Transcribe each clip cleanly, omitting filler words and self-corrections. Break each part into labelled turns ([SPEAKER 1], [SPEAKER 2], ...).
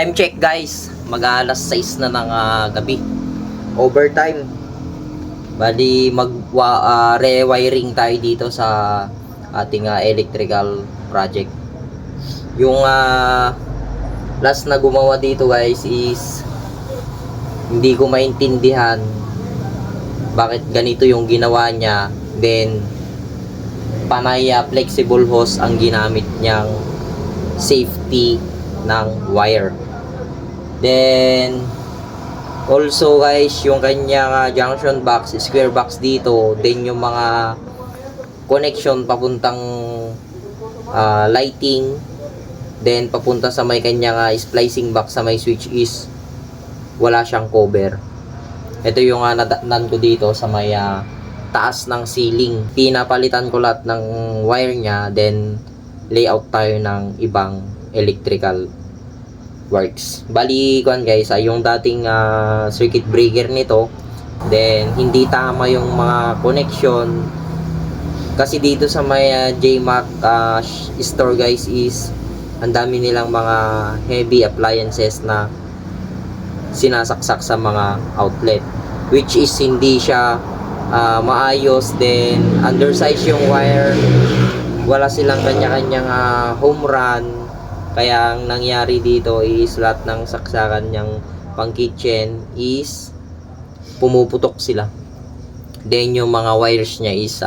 [SPEAKER 1] Time check guys, mag-alas 6 na ng gabi. Overtime. Bali rewiring tayo dito sa ating electrical project. Yung last na gumawa dito guys is hindi ko maintindihan bakit ganito yung ginawa niya. Then panay flexible hose ang ginamit niyang safety ng wire. Then also guys, yung kanyang junction box, square box dito, then yung mga connection papuntang lighting, then papunta sa may kanyang splicing box sa may switch is wala siyang cover. Ito yung nadatnan ko dito sa may taas ng ceiling. Pinapalitan ko lahat ng wire niya, then layout tayo ng ibang electrical works. Bali kuan guys, yung dating circuit breaker nito, then hindi tama yung mga connection kasi dito sa may JMac store guys is ang dami nilang mga heavy appliances na sinasaksak sa mga outlet, which is hindi siya maayos. Then undersize yung wire, wala silang kanya-kanyang home run. Kaya ang nangyari dito is lahat ng saksakan niyang pang kitchen is pumuputok sila. Then yung mga wires niya is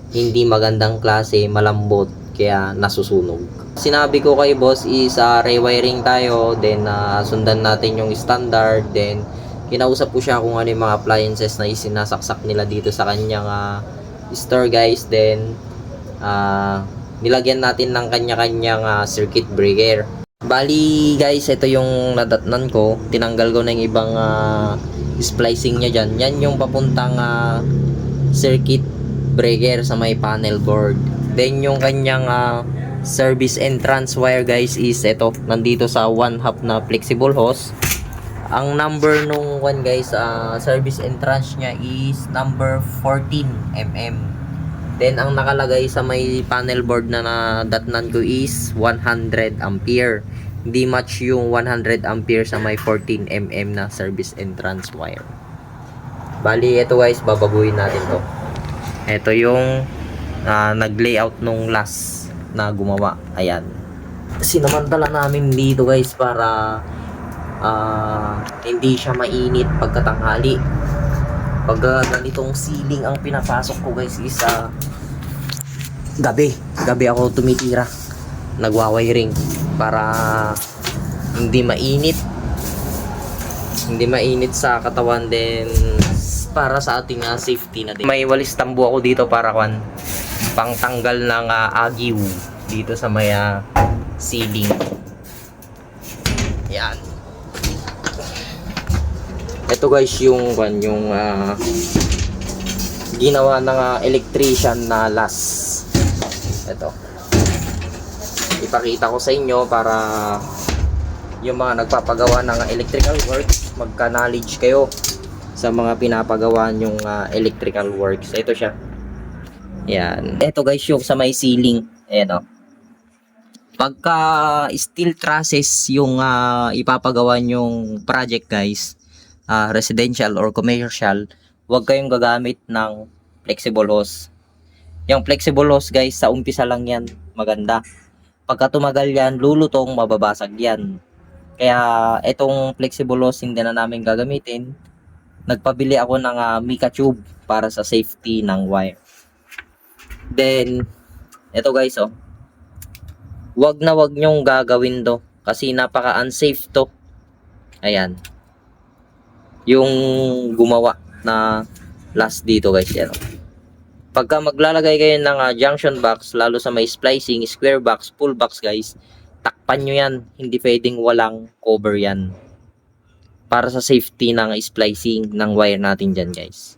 [SPEAKER 1] hindi magandang klase, malambot, kaya nasusunog. Sinabi ko kay boss is rewiring tayo, then sundan natin yung standard. Then kinausap ko siya kung ano yung mga appliances na isinasaksak nila dito sa kanyang store guys. Then nilagyan natin ng kanya-kanyang circuit breaker. Bali guys, ito yung nadatnan ko. Tinanggal ko na yung ibang splicing niya dyan. Yan yung papuntang circuit breaker sa may panel board. Then yung kanyang service entrance wire guys is ito. Nandito sa 1/2 na flexible hose. Ang number nung one guys, service entrance niya is number 14mm. Then ang nakalagay sa may panel board na nadatnan ko is 100 ampere. Hindi match yung 100 ampere sa may 14mm na service entrance wire. Bali ito guys, babaguhin natin to. Ito yung nag-layout nung last na gumawa. Ayan. Sinamantala namin dito guys para hindi siya mainit pagkatanghali. Pag ganitong ceiling ang pinapasok ko guys is gabi ako tumitira, nagwa-wiring para hindi mainit sa katawan, din para sa ating safety na din. May walis tambo ako dito para pangtanggal ng agiw dito sa may ceiling. Yan. Ito guys yung ginawa ng electrician na last. Ito. Ipakita ko sa inyo para yung mga nagpapagawa ng electrical works, magka-knowledge kayo sa mga pinapagawa yung electrical works. Ito siya. Yan. Ito guys yung sa may ceiling. Ayan o. Pagka steel trusses yung ipapagawa yung project guys, residential or commercial, huwag kayong gagamit ng flexible hose. Yung flexible hose guys, sa umpisa lang yan maganda. Pagka tumagal yan, lulutong, mababasag yan. Kaya itong flexible hose hindi na namin gagamitin. Nagpabili ako ng mica tube para sa safety ng wire. Then ito guys wag nyong gagawin to kasi napaka unsafe to. Ayan yung gumawa na last dito guys. Yan. Pagka maglalagay kayo ng junction box, lalo sa may splicing, square box, full box guys, takpan nyo yan. Hindi pwedeng walang cover yan para sa safety ng splicing ng wire natin dyan guys.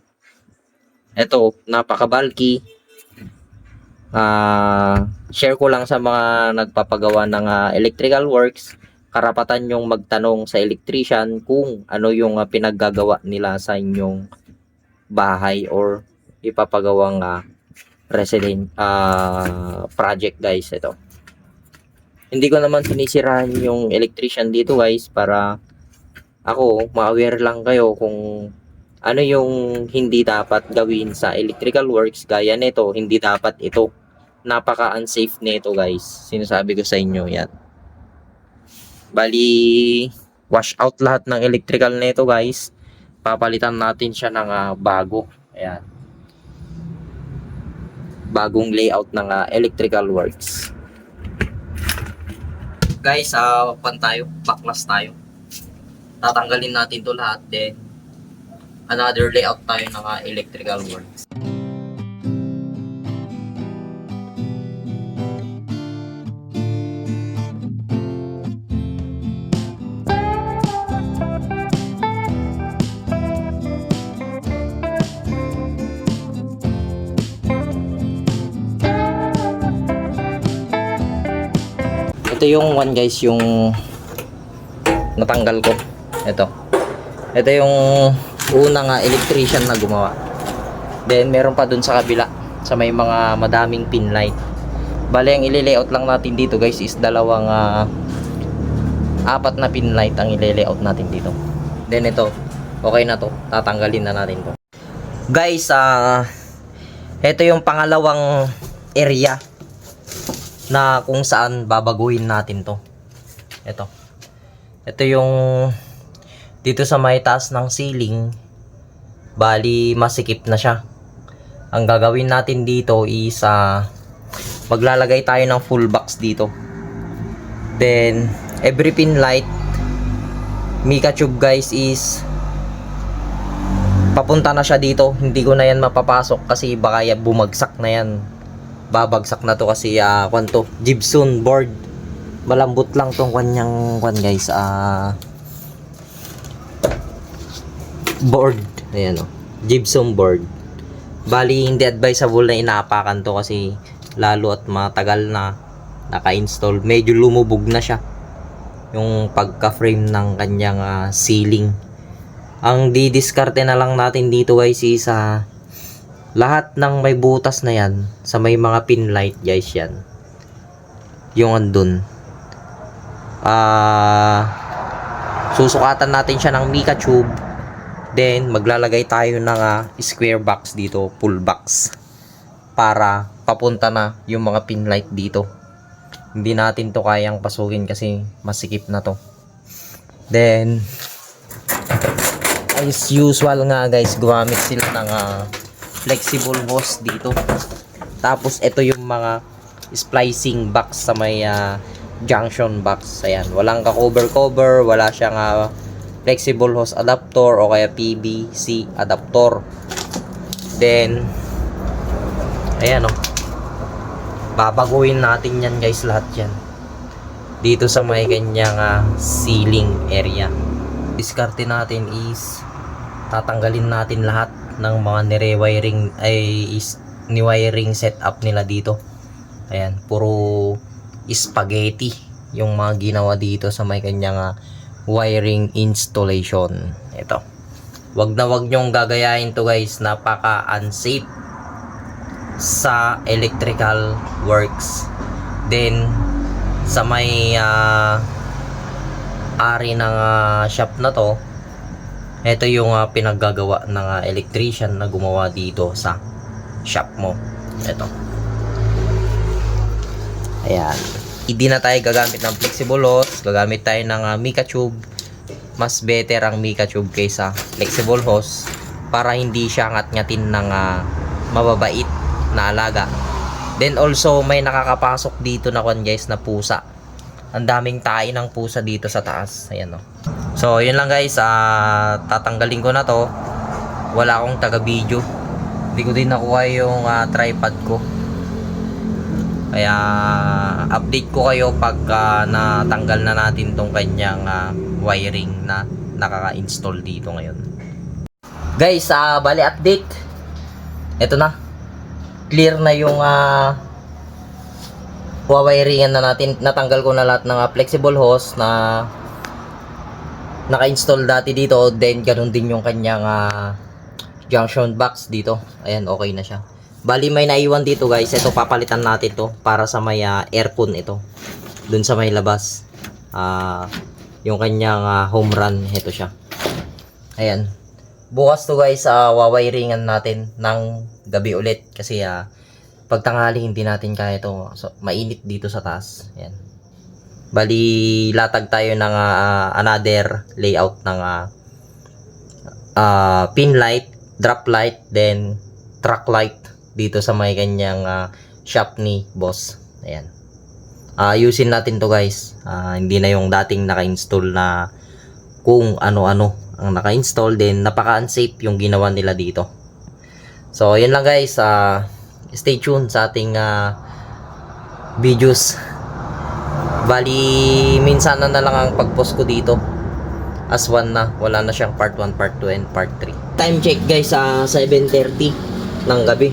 [SPEAKER 1] Ito, napaka bulky. Share ko lang sa mga nagpapagawa ng electrical works. Karapatan yung magtanong sa electrician kung ano yung pinaggagawa nila sa inyong bahay or ipapagawang resident project guys. Ito Hindi ko naman sinisirahan yung electrician dito guys, para ako ma-aware lang kayo kung ano yung hindi dapat gawin sa electrical works. Gaya nito, hindi dapat ito. Napaka-unsafe nito guys. Sinasabi ko sa inyo yan. Bali, wash out lahat ng electrical nito guys. Papalitan natin siya ng bago. Ayan. Bagong layout ng electrical works. Guys, pan tayo. Backlash tayo. Tatanggalin natin to lahat. Then, another layout tayo ng electrical works. Ito yung one guys, yung natanggal ko. Ito yung unang electrician na gumawa. Then meron pa dun sa kabila, sa may mga madaming pin light. Bale, ang ile-layout lang natin dito guys is dalawang apat na pin light ang ile-layout natin dito. Then ito, okay na to. Tatanggalin na natin to. Guys, ito yung pangalawang area na kung saan babaguhin natin to. Ito yung dito sa may taas ng ceiling. Bali masikip na siya. Ang gagawin natin dito is maglalagay tayo ng full box dito. Then every pin light mica tube guys is papunta na siya dito. Hindi ko na yan mapapasok kasi baka bumagsak na yan. Babagsak na to kasi gypsum board. Malambot lang tong kanyang guys, board. Ayan gypsum board. Bali hindi advisable na inaapakan to kasi lalo at matagal na naka-install, medyo lumubog na siya yung pagka-frame ng kanyang ceiling. Ang didiskarte na lang natin dito guys is lahat ng may butas na yan, sa may mga pin light guys yan, yung andun, susukatan natin siya ng mica tube. Then maglalagay tayo ng square box dito, full box, para papunta na yung mga pin light dito. Hindi natin to kayang pasukin kasi masikip na to. Then as usual nga guys, gumamit sila ng flexible hose dito. Tapos ito yung mga splicing box sa may junction box. Ayan, walang ka-cover, wala siyang flexible hose adapter o kaya PVC adapter. Then ayan babaguhin natin yan guys, lahat yan dito sa may kanyang ceiling area. Diskarte natin is tatanggalin natin lahat ng mga ni-wiring setup nila dito. Ayan, puro spaghetti yung mga ginawa dito sa may kanyang wiring installation. Ito, wag na wag nyong gagayahin to guys, napaka unsafe sa electrical works. Then sa may ari ng shop na to, ito yung pinaggagawa ng electrician na gumawa dito sa shop mo. Ito. Ayan. Hindi na tayo gagamit ng flexible hose. Gagamit tayo ng mica tube. Mas better ang mica tube kaysa flexible hose para hindi siya ngat-ngatin ng mababait na alaga. Then also may nakakapasok dito na guys na pusa. Ang daming tae ng pusa dito sa taas. Ayan So yun lang guys, tatanggalin ko na to. Wala akong taga-video. Hindi ko din nakuha yung tripod ko. Kaya update ko kayo pag natanggal na natin tong kanyang wiring na nakaka-install dito ngayon. Guys, bali update. Ito na. Clear na yung wiringan na natin. Natanggal ko na lahat ng flexible hose na naka-install dati dito. Then ganun din yung kanyang junction box dito. Ayan, okay na siya. Bali may naiwan dito guys. Ito papalitan natin to para sa may aircon ito. dun sa may labas. Yung kanyang home run, ito siya. Ayan. Bukas to guys, wawiringan natin ng gabi ulit kasi pag tanghali hindi natin kaya to. So, mainit dito sa taas. Ayan. Bali, latag tayo ng another layout ng pin light, drop light, then track light dito sa may kanyang shop ni boss. Ayan. Ayusin natin to guys. Hindi na yung dating naka-install na kung ano-ano ang naka-install, din napaka-unsafe yung ginawa nila dito. So, yun lang guys. Stay tuned sa ating videos. Bali, minsan na lang ang pag-post ko dito. As one na. Wala na siyang part 1, part 2, and part 3. Time check guys, 7:30 ng gabi.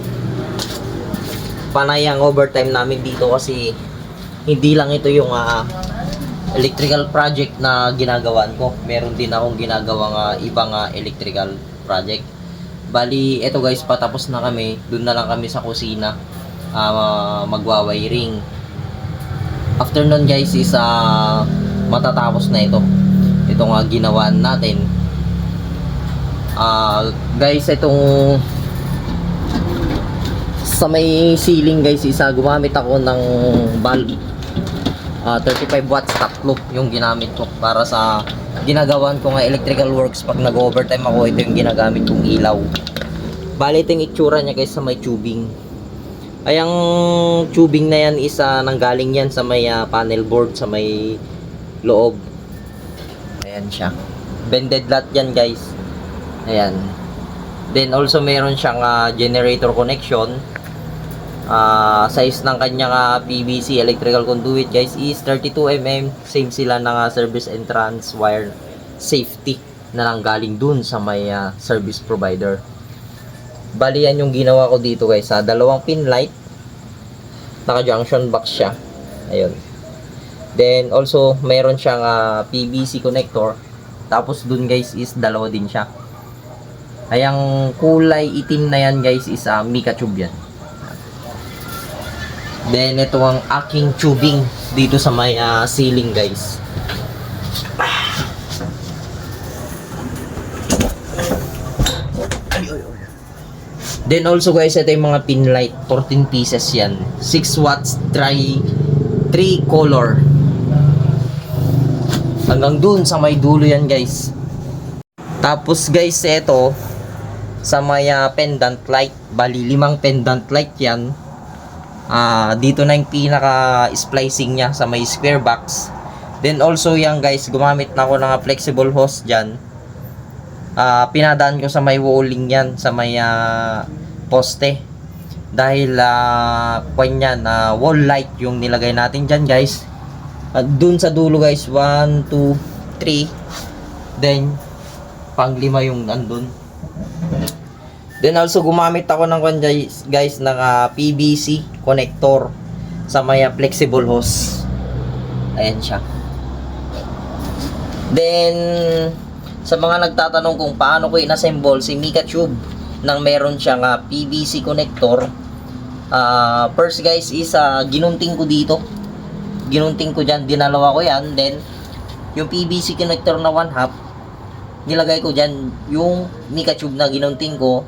[SPEAKER 1] Panay ang overtime namin dito kasi hindi lang ito yung electrical project na ginagawan ko. Meron din akong ginagawang ibang electrical project. Bali, eto guys, patapos na kami. Doon na lang kami sa kusina magwa-wiring. After nun guys is matatapos na ito. Itong ginawaan natin. Guys, itong sa may ceiling guys, gumamit ako ng bulb. 35 watts tatlo yung ginamit ko para sa ginagawan ko nga electrical works. Pag nag-overtime ako, ito yung ginagamit kong ilaw. Bali, ito yung itsura niya guys sa may tubing. Ay, ang tubing na yan is nanggaling yan sa may panel board sa may loob. Ayan siya. Bended lot yan guys. Ayan. Then also meron siyang generator connection. Size ng kanyang PVC electrical conduit guys is 32mm. Same sila ng service entrance wire safety na nanggaling dun sa may service provider. Bali, yan yung ginawa ko dito guys. Dalawang pin light. Naka junction box siya. Ayun. Then also meron siyang PVC connector. Tapos dun guys is dalawa din siya. Ay, ang kulay itim na yan guys is mica tube yan. Then ito ang aking tubing dito sa may ceiling guys. Then also guys, ito yung mga pin light, 14 pieces yan. 6 watts, 3 color. Hanggang dun sa may dulo yan guys. Tapos guys, ito sa may pendant light, bali 5 pendant light yan. Dito na yung pinaka splicing nya sa may square box. Then also yan guys, gumamit na ako ng flexible hose dyan. Pinadaan ko sa may walling yan, sa may poste. Dahil wall light yung nilagay natin dyan guys. Dun sa dulo guys, 1, 2, 3. Then pang 5 yung andun. Then also gumamit ako ng guys ng PVC connector sa may flexible hose. Ayan siya. Then sa mga nagtatanong kung paano ko inassemble si mica tube nang meron siyang PVC connector, first guys is ginunting ko dito. Ginunting ko dyan, dinalawa ko yan. Then yung PVC connector na 1/2, nilagay ko dyan yung mica tube na ginunting ko.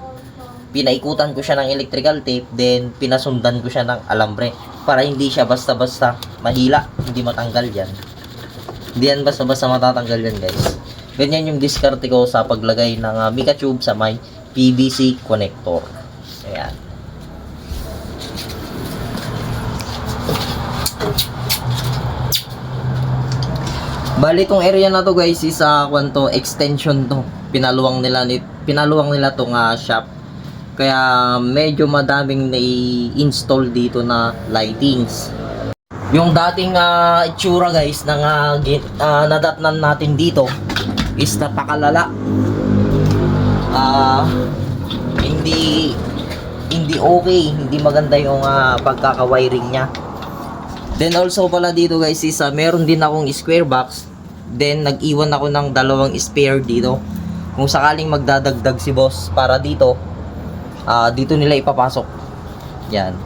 [SPEAKER 1] Pinaikutan ko siya ng electrical tape, then pinasundan ko siya ng alambre para hindi siya basta-basta mahila, hindi matanggal yan. Hindi yan basta-basta matatanggal yan guys. Ganyan yung diskarte ko sa paglagay ng mica tube sa may PVC connector. Ayan. Bali, itong area na to guys is extension to. Pinaluwang nila tong shop. Kaya medyo madaming na-install dito na lightings. Yung dating itsura guys ng nadatnan natin dito is napakalala. Hindi okay, hindi maganda yung pagkaka-wiring niya. Then also pala dito guys is meron din akong square box. Then nag-iwan ako ng 2 spare dito. Kung sakaling magdadagdag si boss para dito, dito nila ipapasok. Yan.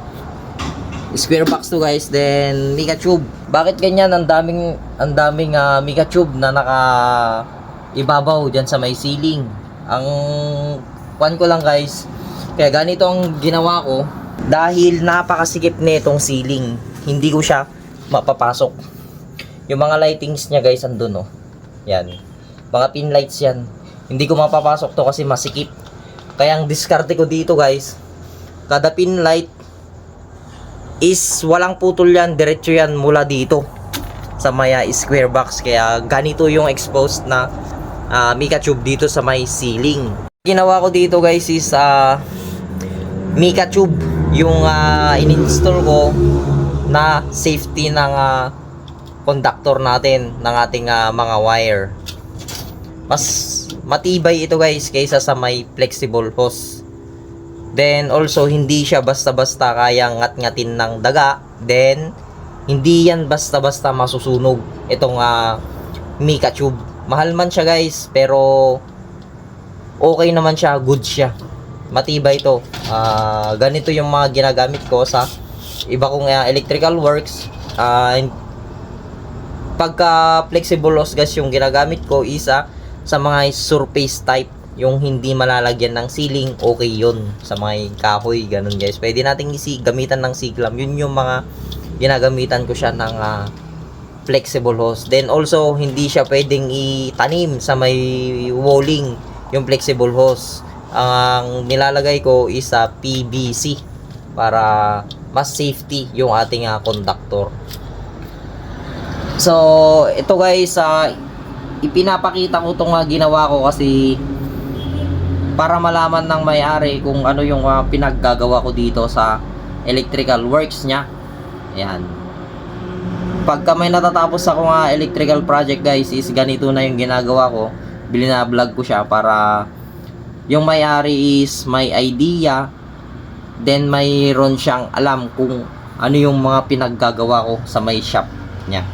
[SPEAKER 1] Square box to guys, then mica tube. Bakit ganyan? Ang daming mica tube na naka ibabaw diyan sa may ceiling. Ang kuan ko lang guys, kaya ganito ang ginawa ko dahil napakasikip nitong ceiling. Hindi ko siya mapapasok. Yung mga lightings niya guys andun oh. Yan. Mga pin lights yan. Hindi ko mapapasok to kasi masikip. Kaya ang diskarte ko dito guys, kada pin light is walang putol yan, diretso yan mula dito sa may square box. Kaya ganito yung exposed na mica tube dito sa may ceiling. Ginawa ko dito guys is mica tube yung in-install ko na safety ng conductor natin ng ating mga wire. Mas matibay ito guys kaysa sa may flexible hose. Then also hindi siya basta-basta kayang ngat-ngatin ng daga. Then hindi yan basta-basta masusunog itong mica tube. Mahal man siya guys, pero okay naman siya, good siya. Matibay ito. Ganito yung mga ginagamit ko sa iba kong electrical works. Pagka flexible hose guys yung ginagamit ko isa sa mga surface type, yung hindi malalagyan ng ceiling, okay yun sa mga kahoy, ganun guys. Pwede nating gamitan ng siglam. Yun yung mga ginagamitan ko siya ng flexible hose. Then also hindi siya pwedeng itanim sa may walling yung flexible hose. Ang nilalagay ko is PVC para mas safety yung ating conductor. So ito guys, ipinapakita ko itong ginawa ko kasi para malaman ng may-ari kung ano yung pinaggagawa ko dito sa electrical works niya. Ayan. Pagka may natatapos ako electrical project guys, is ganito na yung ginagawa ko. Bina-vlog ko siya para yung may-ari is may idea, then mayroon siyang alam kung ano yung mga pinaggagawa ko sa may shop niya,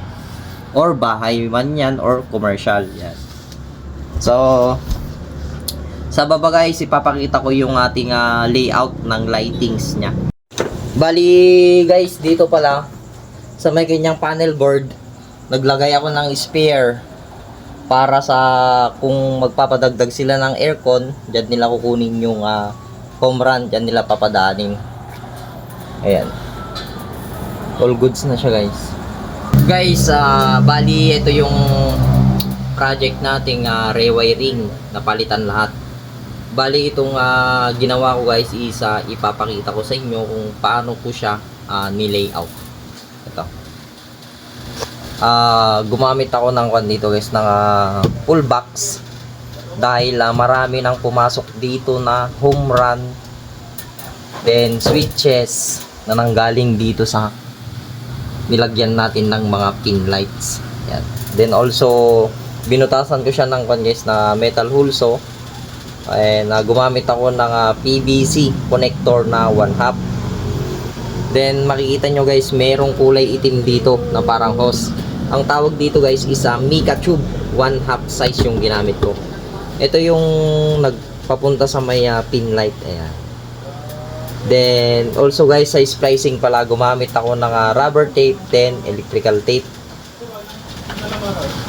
[SPEAKER 1] or bahay man yan or commercial yan. So sa baba guys, ipapakita ko yung ating layout ng lightings niya. Bali guys, dito pala sa may kanyang panel board, naglagay ako ng spare para sa kung magpapadagdag sila ng aircon, dyan nila kukunin yung home run, dyan nila papadaanin. Ayan, all goods na siya guys. Guys, bali ito yung project nating rewiring, napalitan lahat. Bali itong ginawa ko guys is ipapakita ko sa inyo kung paano ko siya ni-layout. Ito. Gumamit ako ng dito guys ng full box dahil marami nang pumasok dito na home run, then switches na nanggaling dito sa nilagyan natin ng mga pin lights. Yan. Then also binutasan ko siya ng guys na metal hulso. And gumamit ako ng PVC connector na 1/2. Then makikita nyo guys, merong kulay itim dito na parang hose. Ang tawag dito guys is mica tube, 1/2 size yung ginamit ko. Ito yung nagpapunta sa may pin light. Ayan. Then also guys, sa splicing pala gumamit ako ng rubber tape, then electrical tape.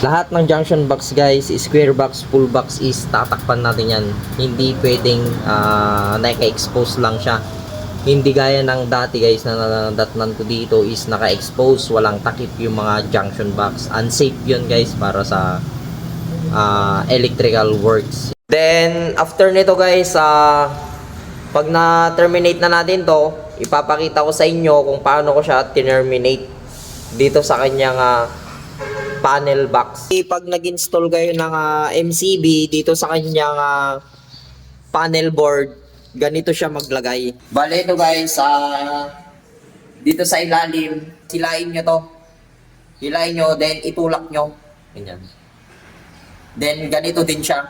[SPEAKER 1] Lahat ng junction box guys, square box, full box is tatakpan natin yan. Hindi pwedeng naka-expose lang siya. Hindi gaya ng dati guys na nadatnan ko dito is naka-expose, walang takip yung mga junction box. Unsafe yun guys para sa electrical works. Then after nito guys, pag na-terminate na natin to, ipapakita ko sa inyo kung paano ko siya terminate dito sa kanyang panel box. Pag nag-install kayo ng MCB dito sa kanyang panel board, ganito siya maglagay. Bale ito guys, dito sa ilalim, silain nyo to. Hilain nyo, then itulak nyo. Ganyan. Then ganito din siya.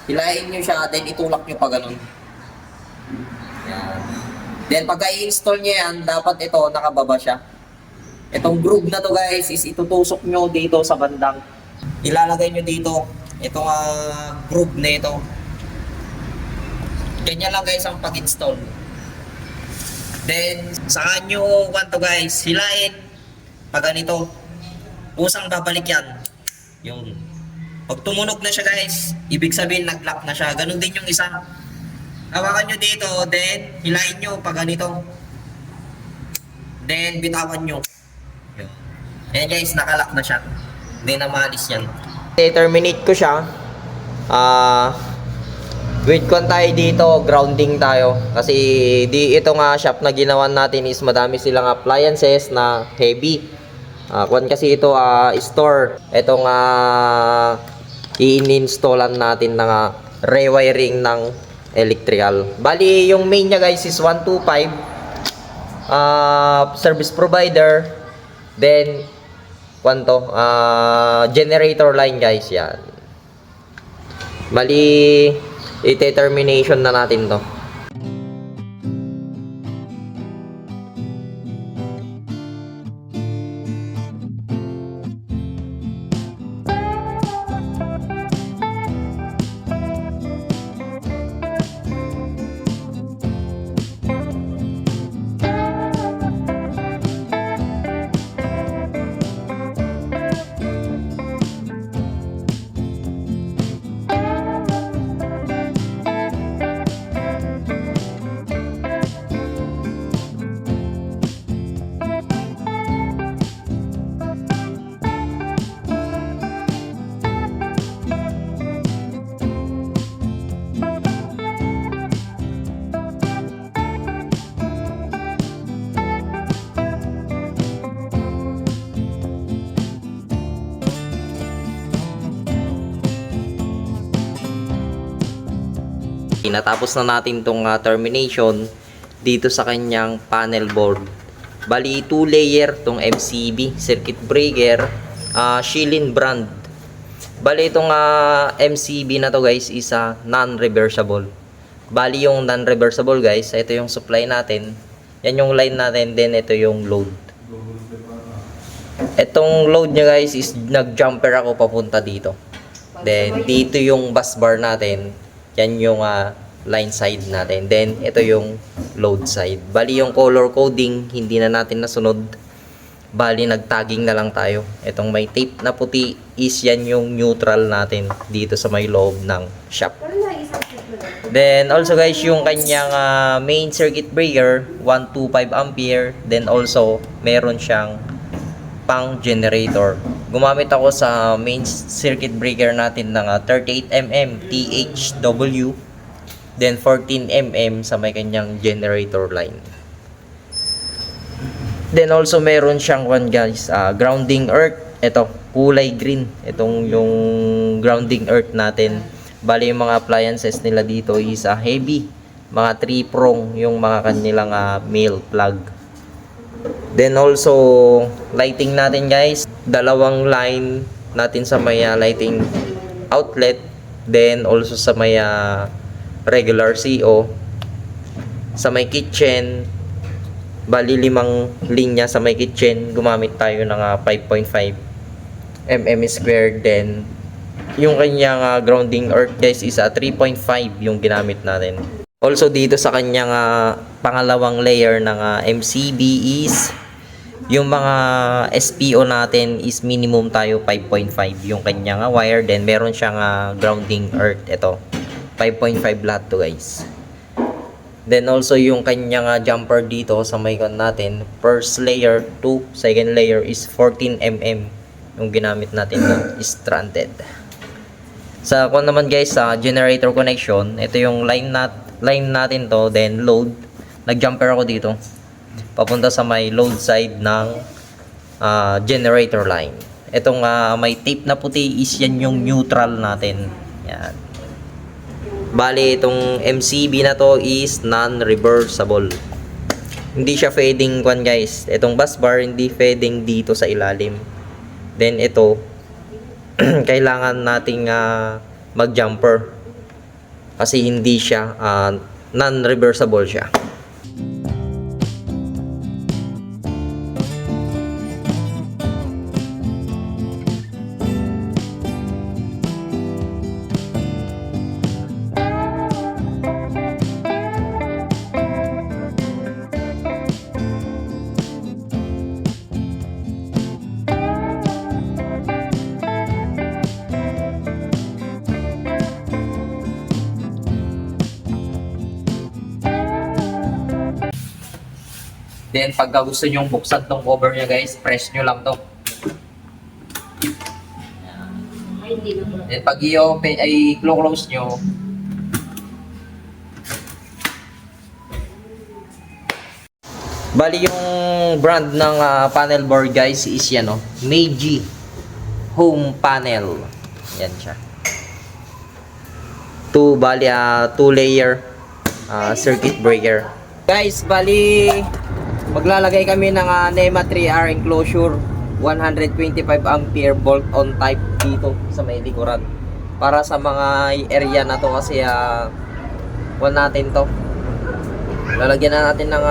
[SPEAKER 1] Hilain nyo siya, then itulak nyo pa ganun. Yan. Then pag i-install nyo yan, dapat ito nakababa siya. Itong groove na to guys is itutusok nyo dito sa bandang. Ilalagay nyo dito itong groove na ito. Ganyan lang guys ang pag-install. Then, saka nyo, to guys, hilain. Pag ganito, usang babalik yan. Yung, pag tumunog na siya guys, ibig sabihin nag-lock na siya. Ganun din yung isa. Hawakan nyo dito, then, hilain nyo pag ganito. Then, bitawan nyo. Yun. Ayan guys, nakalock na siya. Hindi na maalis yan. I-terminate ko siya. Wait kung tayo dito, grounding tayo. Kasi di ito nga shop na ginawan natin is madami silang appliances na heavy. Kung kasi ito store. Ito nga i-installan natin ng rewiring ng electrical. Bali yung main niya guys is 125. Service provider. Then generator line guys yan. Bali i-termination na natin to. Natapos na natin tong termination dito sa kanyang panel board. Bali 2 layer tong MCB circuit breaker, Schilin brand. Bali itong MCB na to guys is non-reversible. Bali yung non-reversible guys, ito yung supply natin. Yan yung line natin, then ito yung load. Itong load nya guys is nag-jumper ako papunta dito. Then dito yung bus bar natin. Yan yung line side natin. Then, ito yung load side. Bali, yung color coding, hindi na natin nasunod. Bali, nag-tagging na lang tayo. Itong may tape na puti is yan yung neutral natin dito sa may loob ng shop. Then, also guys, yung kanyang main circuit breaker, 125 ampere. Then, also, meron siyang pang generator. Gumamit ako sa main circuit breaker natin ng 38mm THW, then 14mm sa may kanyang generator line. Then also meron siyang guys, grounding earth. Ito, kulay green. Itong yung grounding earth natin. Bali yung mga appliances nila dito is heavy. Mga 3-prong yung mga kanilang male plug. Then also lighting natin guys, dalawang line natin sa may lighting outlet, then also sa may regular CO. Sa may kitchen, bali 5 linya sa may kitchen, gumamit tayo ng 5.5 mm squared. Then yung kanyang grounding earth guys is 3.5 yung ginamit natin. Also dito sa kanyang pangalawang layer ng MCB is yung mga SPO natin is minimum tayo 5.5 yung kanyang wire. Then meron siyang grounding earth. Ito 5.5 lahat to guys. Then also yung kanyang jumper dito sa may kon natin, first layer to second layer is 14mm yung ginamit natin na stranded. Sa kon naman guys, sa generator connection, ito yung line natin to, then load. Nag-jumper ako dito papunta sa may load side ng generator line. Itong may tape na puti is yan yung neutral natin. Yan. Bali itong MCB na to is non-reversible. Hindi siya fading guys. Itong bus bar hindi fading dito sa ilalim. Then ito kailangan nating mag-jumper kasi hindi siya non-reversible siya. Then pagka gusto nyo buksan tong cover nya guys, press nyo lang to. Then pag i-open ay close nyo, bali yung brand ng panel board guys is yan Meiji Home Panel. Yan siya. Bali 2 layer circuit breaker. Guys, bali maglalagay kami ng NEMA 3R enclosure 125 ampere bolt on type dito sa may likuran. Para sa mga area na to kasi natin to. Lalagyan na natin ng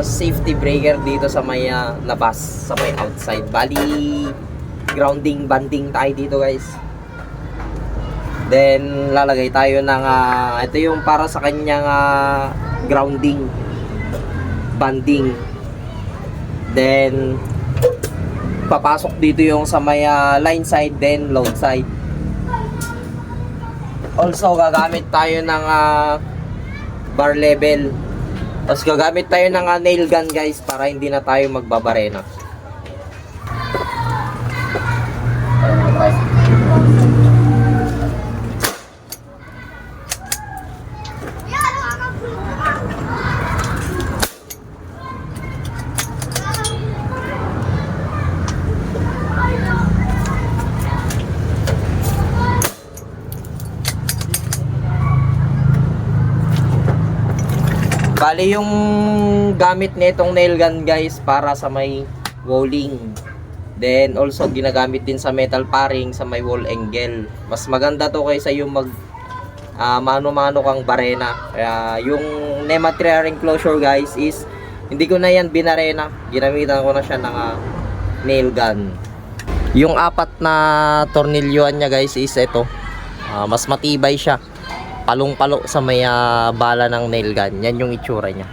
[SPEAKER 1] safety breaker dito sa may labas, sa may outside. Bali grounding banding tayo dito guys. Then lalagay tayo ng ito yung para sa kanyang grounding banding. Then papasok dito yung sa may line side, then load side. Also gagamit tayo ng bar level. Tapos gagamit tayo ng nail gun guys para hindi na tayo magbabarena. Bali yung gamit nitong nail gun guys para sa may walling. Then also ginagamit din sa metal paring sa may wall angle. Mas maganda to kaysa yung mano-mano kang barena. Kaya yung NEMA 3R enclosure guys is hindi ko na yan binarena. Ginamitan ko na siya ng nail gun. Yung 4 na tornilyoan niya guys is ito. Mas matibay siya. Palong-palo sa may bala ng nail gun. Yan yung itsura niya.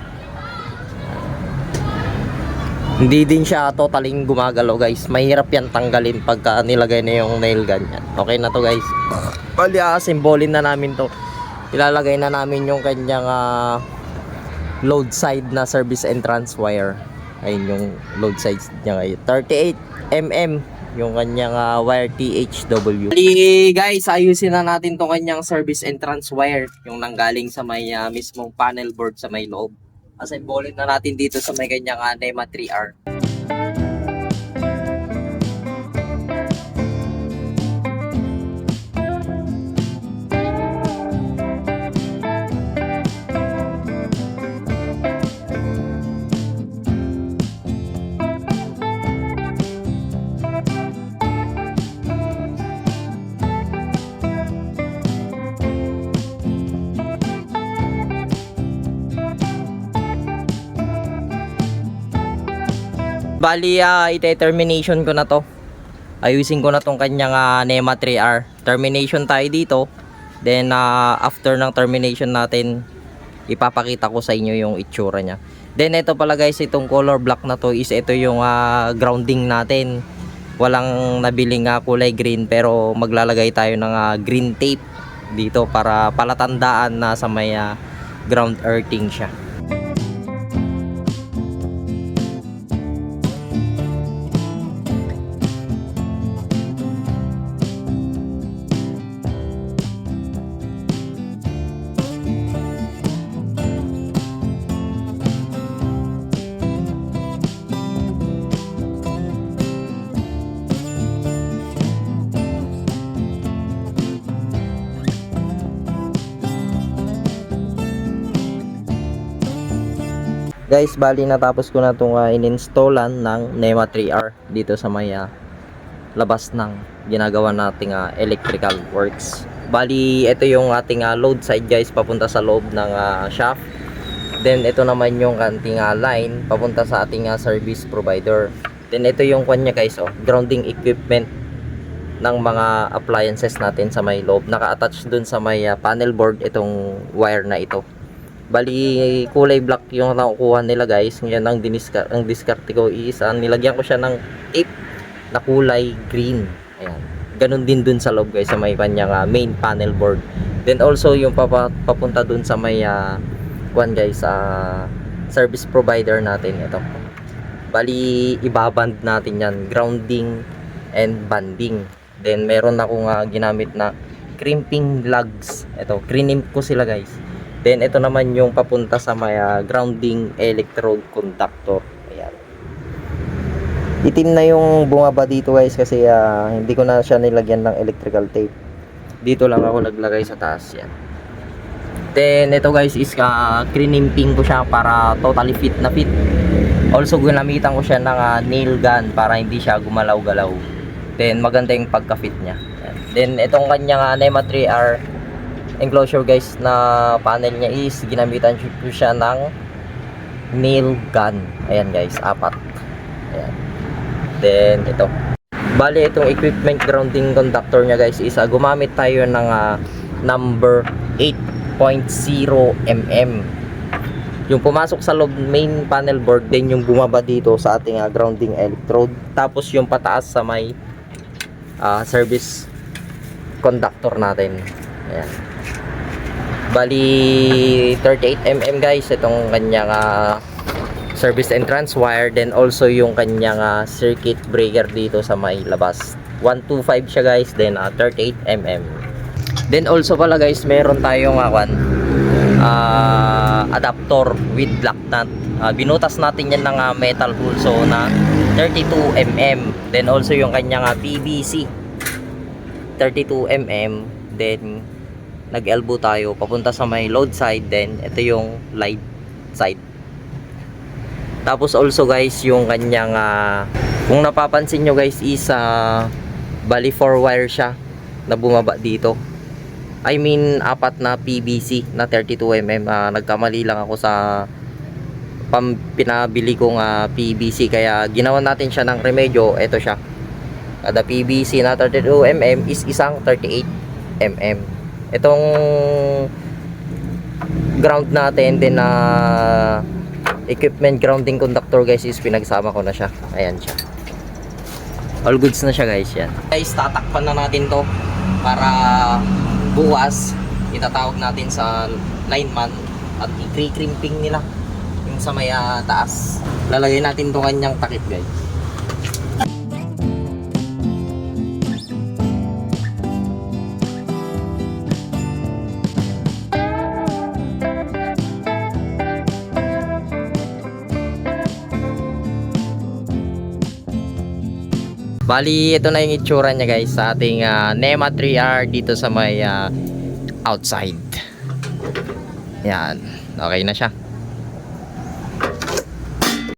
[SPEAKER 1] Hindi din siya totaling gumagalaw guys. Mahirap yan tanggalin pagka nilagay na yung nail gun yan. Okay na to guys. Bali simbolin na namin to. Ilalagay na namin yung kanyang load side na service entrance wire. Ayun yung load side niya ngayon. 38mm yung kanyang wire THW. Bali guys, ayusin na natin tong kanyang service entrance wire. Yung nanggaling sa may mismong panel board sa may loob. Assemble na natin dito sa may kanyang NEMA 3R. Bali, ite-termination ko na to. Ayusin ko na tong kanyang NEMA 3R. Termination tayo dito. Then, after ng termination natin, ipapakita ko sa inyo yung itsura niya. Then, ito pala guys, itong color black na to is ito yung grounding natin. Walang nabiling kulay green pero maglalagay tayo ng green tape dito para palatandaan na sa may ground earthing siya. Guys, bali natapos ko na itong in-installan ng NEMA 3R dito sa may labas ng ginagawa nating electrical works. Bali, ito yung ating load side guys papunta sa loob ng shaft. Then ito naman yung ating line papunta sa ating service provider. Then ito yung kanya guys, grounding equipment ng mga appliances natin sa may loob. Naka-attach dun sa may panel board itong wire na ito. Bali kulay black yung nakukuha nila guys. Ngayon ang diskarte ko is nilagyan ko siya ng tape na kulay green. Ayan. Ganun din dun sa loob guys sa may kanyang main panel board. Then also yung papunta dun sa may guys service provider natin ito. Bali ibaband natin yan, grounding and banding. Then meron akong ginamit na crimping lugs. Ito, crinimp ko sila guys. Then ito naman yung papunta sa may grounding electrode conductor. Ayan. Itim na yung bumaba dito guys kasi hindi ko na siya nilagyan ng electrical tape. Dito lang ako naglagay sa taas yan. Then ito guys is crinimping ko siya para totally fit na fit. Also ginamitan ko siya ng nail gun para hindi siya gumalaw-galaw. Then maganda yung pagka-fit niya. Ayan. Then itong kanyang NEMA 3R enclosure guys na panel niya is ginamitan ko siya ng nail gun. Ayan guys, 4. Ayan. Then ito. Bali itong equipment grounding conductor niya guys is gumamit tayo ng number 8.0 mm. Yung pumasok sa loob main panel board, then yung bumaba dito sa ating grounding electrode, tapos yung pataas sa may service conductor natin. Ayan. Bali 38 mm guys itong kanyang service entrance wire, then also yung kanyang circuit breaker dito sa may labas. 125 siya guys, then 38 mm. Then also pala guys, meron tayong adapter with black nut. Binutas natin yan ng metal pulso na 32 mm. Then also yung kanyang PVC 32 mm. Then nag-elbow tayo papunta sa may load side, then ito yung light side. Tapos also guys yung kanyang kung napapansin nyo guys is bali 4 wire siya na bumaba dito. I mean 4 na PVC na 32 mm. Nagkamali lang ako sa pinabili kong PVC, kaya ginawa natin siya ng remedyo. Ito siya, kada PVC na 32 mm is isang 38 mm. Itong ground natin din na equipment grounding conductor guys is pinagsama ko na siya. Ayan siya, all goods na siya guys. Yan guys, tatakpan na natin to para bukas itatawag natin sa lineman at i-crimping nila yung sa may taas. Lalagay natin to kanyang takip guys. Bali, ito na yung itsura niya guys sa ating NEMA 3R dito sa may outside. Yan, okay na siya.